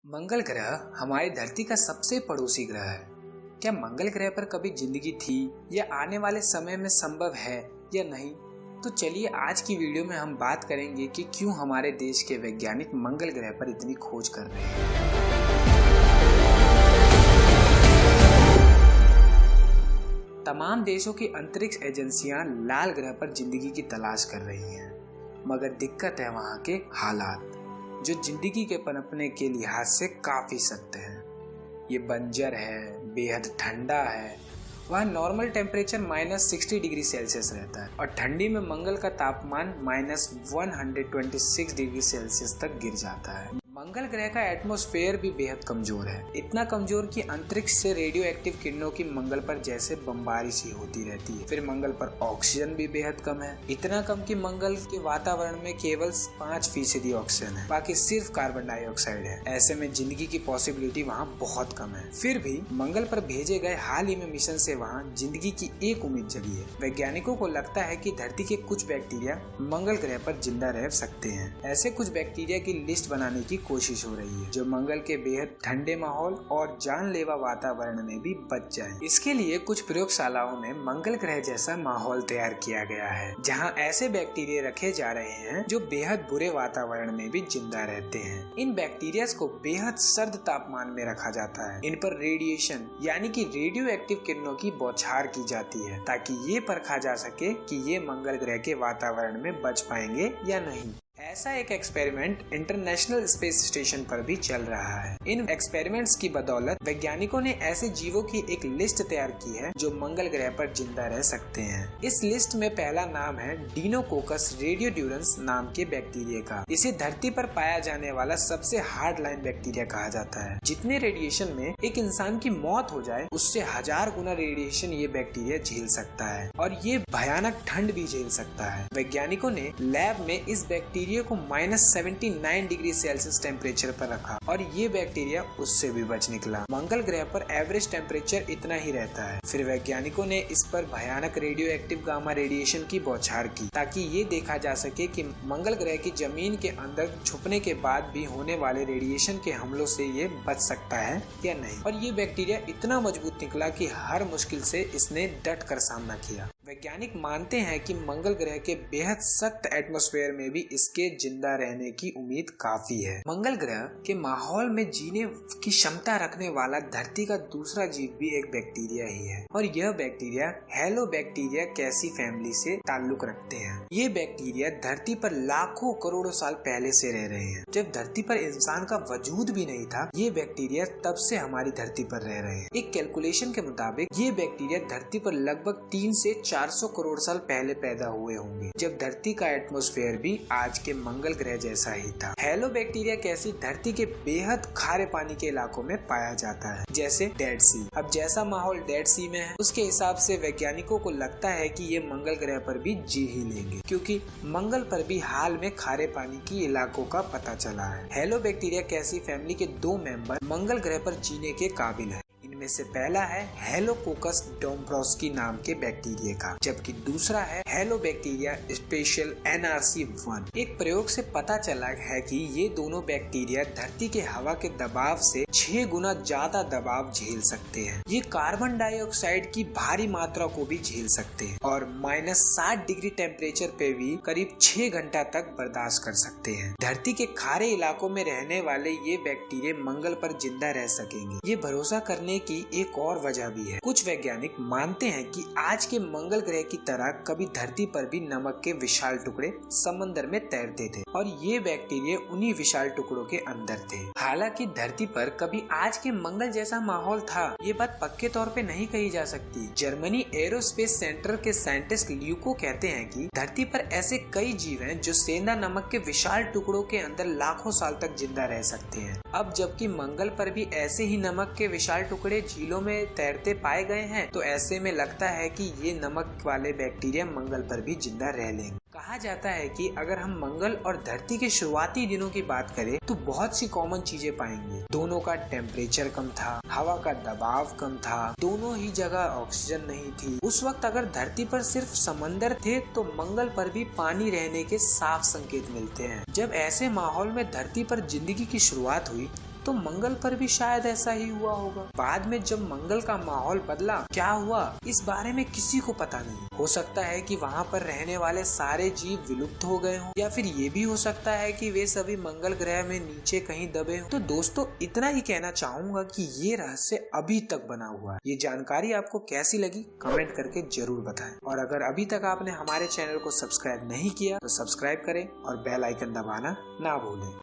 मंगल ग्रह हमारी धरती का सबसे पड़ोसी ग्रह है। क्या मंगल ग्रह पर कभी जिंदगी थी या आने वाले समय में संभव है या नहीं? तो चलिए आज की वीडियो में हम बात करेंगे कि क्यों हमारे देश के वैज्ञानिक मंगल ग्रह पर इतनी खोज कर रहे हैं। तमाम देशों की अंतरिक्ष एजेंसियां लाल ग्रह पर जिंदगी की तलाश कर रही हैं, मगर दिक्कत है वहां के हालात, जो जिंदगी के पनपने के लिहाज से काफी सख्त है। ये बंजर है, बेहद ठंडा है। वहाँ नॉर्मल टेम्परेचर -60 डिग्री सेल्सियस रहता है और ठंडी में मंगल का तापमान -126 डिग्री सेल्सियस तक गिर जाता है। मंगल ग्रह का एटमॉस्फेयर भी बेहद कमजोर है, इतना कमजोर कि अंतरिक्ष से रेडियो एक्टिव किरणों की मंगल पर जैसे बमबारिश ही होती रहती है। फिर मंगल पर ऑक्सीजन भी बेहद कम है, इतना कम कि मंगल के वातावरण में केवल 5% ऑक्सीजन है, बाकी सिर्फ कार्बन डाइऑक्साइड है। ऐसे में जिंदगी की पॉसिबिलिटी वहाँ बहुत कम है। फिर भी मंगल पर भेजे गए हाल ही में मिशन से वहाँ जिंदगी की एक उम्मीद जगी है। वैज्ञानिकों को लगता है कि धरती के कुछ बैक्टीरिया मंगल ग्रह पर जिंदा रह सकते हैं। ऐसे कुछ बैक्टीरिया की लिस्ट बनाने की कोशिश हो रही है जो मंगल के बेहद ठंडे माहौल और जानलेवा वातावरण में भी बच जाए। इसके लिए कुछ प्रयोगशालाओं में मंगल ग्रह जैसा माहौल तैयार किया गया है, जहां ऐसे बैक्टीरिया रखे जा रहे हैं जो बेहद बुरे वातावरण में भी जिंदा रहते हैं। इन बैक्टीरिया को बेहद सर्द तापमान में रखा जाता है। इन पर रेडिएशन यानी कि रेडियो एक्टिव किरणों की बौछार की जाती है ताकि ये परखा जा सके कि ये मंगल ग्रह के वातावरण में बच पाएंगे या नहीं। ऐसा एक एक्सपेरिमेंट इंटरनेशनल स्पेस स्टेशन पर भी चल रहा है। इन एक्सपेरिमेंट्स की बदौलत वैज्ञानिकों ने ऐसे जीवों की एक लिस्ट तैयार की है जो मंगल ग्रह पर जिंदा रह सकते हैं। इस लिस्ट में पहला नाम है डिनोकोकस रेडियोड्यूरेंस नाम के बैक्टीरिया का। इसे धरती पर पाया जाने वाला सबसे हार्ड लाइन बैक्टीरिया कहा जाता है। जितने रेडिएशन में एक इंसान की मौत हो जाए, उससे 1000 गुना रेडिएशन ये बैक्टीरिया झेल सकता है और ये भयानक ठंड भी झेल सकता है। वैज्ञानिकों ने लैब में इस बैक्टीरिया को -79 डिग्री सेल्सियस टेम्परेचर पर रखा और ये बैक्टीरिया उससे भी बच निकला। मंगल ग्रह पर एवरेज टेम्परेचर इतना ही रहता है। फिर वैज्ञानिकों ने इस पर भयानक रेडियो एक्टिव गामा रेडिएशन की बौछार की ताकि ये देखा जा सके कि मंगल ग्रह की जमीन के अंदर छुपने के बाद भी होने वाले रेडिएशन के हमलों से ये बच सकता है या नहीं। और ये बैक्टीरिया इतना मजबूत निकला कि हर मुश्किल से इसने डट कर सामना किया। वैज्ञानिक मानते हैं कि मंगल ग्रह के बेहद सख्त एटमॉस्फेयर में भी इसके जिंदा रहने की उम्मीद काफी है। मंगल ग्रह के माहौल में जीने की क्षमता रखने वाला धरती का दूसरा जीव भी एक बैक्टीरिया ही है और यह बैक्टीरिया हेलोबैक्टीरिया कैसी फैमिली से ताल्लुक रखते हैं। ये बैक्टीरिया धरती पर लाखों करोड़ों साल पहले से रह रहे हैं। जब धरती पर इंसान का वजूद भी नहीं था, ये बैक्टीरिया तब से हमारी धरती पर रह रहे हैं। एक कैलकुलेशन के मुताबिक ये बैक्टीरिया धरती पर लगभग 3 से 400 करोड़ साल पहले पैदा हुए होंगे, जब धरती का एटमॉस्फेयर भी आज के मंगल ग्रह जैसा ही था। हेलोबैक्टीरिया कैसी धरती के बेहद खारे पानी के इलाकों में पाया जाता है, जैसे डेड सी। अब जैसा माहौल डेड सी में है, उसके हिसाब से वैज्ञानिकों को लगता है कि ये मंगल ग्रह पर भी जी ही लेंगे, क्योंकि मंगल पर भी हाल में खारे पानी की इलाकों का पता चला है। हेलोबैक्टीरिया कैसी फैमिली के 2 मेंबर मंगल ग्रह पर जीने के काबिल है। इनमें से पहला है हेलोकोकस डोम्ब्रोव्स्की नाम के बैक्टीरिया का, जबकि दूसरा है हेलोबैक्टीरिया स्पेशल NRC1। एक प्रयोग से पता चला है कि ये दोनों बैक्टीरिया धरती के हवा के दबाव से 6 गुना ज्यादा दबाव झेल सकते हैं। ये कार्बन डाइऑक्साइड की भारी मात्रा को भी झेल सकते हैं और -60 डिग्री टेम्परेचर पे भी करीब 6 घंटा तक बर्दाश्त कर सकते हैं। धरती के खारे इलाकों में रहने वाले ये बैक्टीरिया मंगल पर जिंदा रह सकेंगे। ये भरोसा करने की एक और वजह भी है। कुछ वैज्ञानिक मानते हैं कि आज के मंगल ग्रह की तरह कभी धरती पर भी नमक के विशाल टुकड़े समंदर में तैरते थे और ये बैक्टीरिया उन्हीं विशाल टुकड़ों के अंदर थे। हालांकि धरती पर कभी आज के मंगल जैसा माहौल था, ये बात पक्के तौर पे नहीं कही जा सकती। जर्मनी एरोस्पेस सेंटर के साइंटिस्ट ल्यूको कहते हैं कि धरती पर ऐसे कई जीव हैं जो सेंधा नमक के विशाल टुकड़ों के अंदर लाखों साल तक जिंदा रह सकते हैं। अब जबकि मंगल पर भी ऐसे ही नमक के विशाल टुकड़े झीलों में तैरते पाए गए हैं, तो ऐसे में लगता है कि ये नमक वाले बैक्टीरिया मंगल पर भी जिंदा रह लेंगे। कहा जाता है कि अगर हम मंगल और धरती के शुरुआती दिनों की बात करें तो बहुत सी कॉमन चीजें पाएंगे। दोनों का टेम्परेचर कम था, हवा का दबाव कम था, दोनों ही जगह ऑक्सीजन नहीं थी। उस वक्त अगर धरती पर सिर्फ समंदर थे तो मंगल पर भी पानी रहने के साफ संकेत मिलते हैं। जब ऐसे माहौल में धरती पर जिंदगी की शुरुआत हुई तो मंगल पर भी शायद ऐसा ही हुआ होगा। बाद में जब मंगल का माहौल बदला, क्या हुआ इस बारे में किसी को पता नहीं। हो सकता है कि वहाँ पर रहने वाले सारे जीव विलुप्त हो गए हों, या फिर ये भी हो सकता है कि वे सभी मंगल ग्रह में नीचे कहीं दबे हों। तो दोस्तों इतना ही कहना चाहूंगा कि ये रहस्य अभी तक बना हुआ है। ये जानकारी आपको कैसी लगी कमेंट करके जरूर बताएं, और अगर अभी तक आपने हमारे चैनल को सब्सक्राइब नहीं किया तो सब्सक्राइब करें और बेल आइकन दबाना ना भूलें।